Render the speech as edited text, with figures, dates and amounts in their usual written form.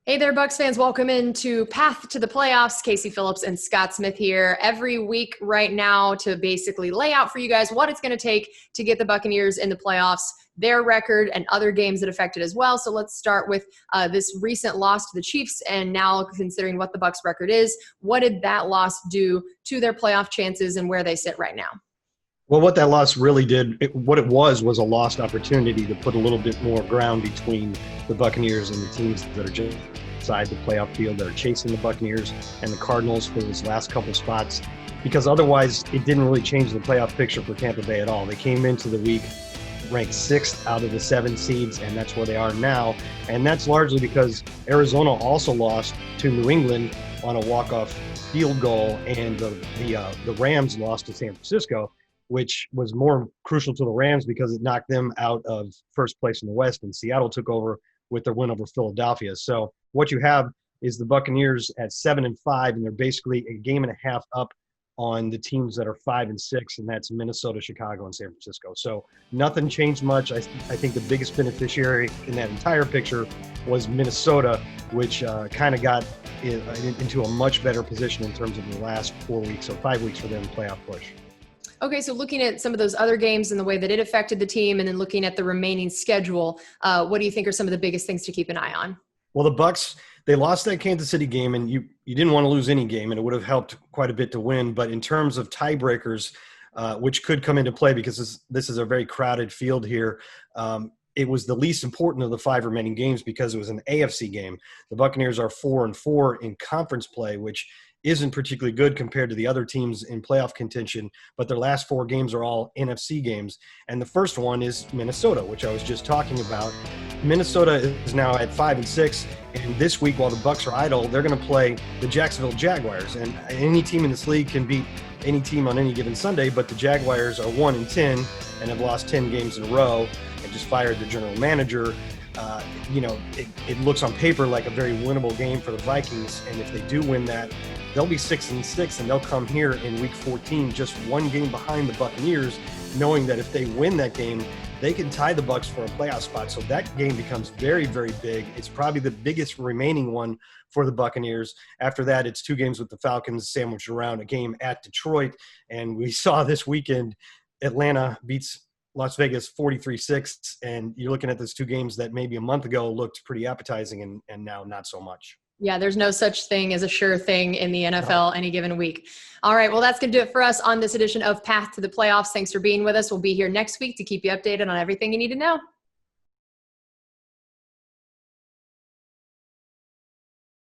Hey there, Bucs fans. Welcome into Path to the Playoffs. Casey Phillips and Scott Smith here every week right now to basically lay out for you guys what it's going to take to get the Buccaneers in the playoffs, their record, and other games that affect it as well. So let's start with this recent loss to the Chiefs, and now considering what the Bucs record is, what did that loss do to their playoff chances and where they sit right now? Well, what that loss really did, what it was a lost opportunity to put a little bit more ground between the Buccaneers and the teams that are just inside the playoff field, that are chasing the Buccaneers and the Cardinals for those last couple spots, because otherwise it didn't really change the playoff picture for Tampa Bay at all. They came into the week ranked 6th out of the 7 seeds, and that's where they are now. And that's largely because Arizona also lost to New England on a walk-off field goal, and the Rams lost to San Francisco, which was more crucial to the Rams because it knocked them out of first place in the West, and Seattle took over with their win over Philadelphia. So what you have is the Buccaneers at 7-5, and they're basically a game and a half up on the teams that are 5-6, and that's Minnesota, Chicago, and San Francisco. So nothing changed much. I think the biggest beneficiary in that entire picture was Minnesota, which kind of got into a much better position in terms of the last 4 weeks or 5 weeks for them playoff push. Okay, so looking at some of those other games and the way that it affected the team, and then looking at the remaining schedule, what do you think are some of the biggest things to keep an eye on? Well, the Bucs, they lost that Kansas City game, and you didn't want to lose any game, and it would have helped quite a bit to win. But in terms of tiebreakers, which could come into play because this is a very crowded field here, it was the least important of the 5 remaining games because it was an AFC game. The Buccaneers are 4-4 in conference play, which isn't particularly good compared to the other teams in playoff contention, but their last 4 games are all NFC games. And the first one is Minnesota, which I was just talking about. Minnesota is now at 5-6, and this week, while the Bucs are idle, they're going to play the Jacksonville Jaguars. And any team in this league can beat any team on any given Sunday, but the Jaguars are 1-10 and have lost 10 games in a row and just fired their general manager. It looks on paper like a very winnable game for the Vikings, and if they do win that, they'll be 6-6, and they'll come here in Week 14 just 1 game behind the Buccaneers, knowing that if they win that game, they can tie the Bucs for a playoff spot. So that game becomes very, very big. It's probably the biggest remaining one for the Buccaneers. After that, it's 2 games with the Falcons sandwiched around a game at Detroit, and we saw this weekend Atlanta beats Las Vegas 43-6, and you're looking at those 2 games that maybe a month ago looked pretty appetizing and now not so much. Yeah, there's no such thing as a sure thing in the NFL any given week. All right, well, that's going to do it for us on this edition of Path to the Playoffs. Thanks for being with us. We'll be here next week to keep you updated on everything you need to know.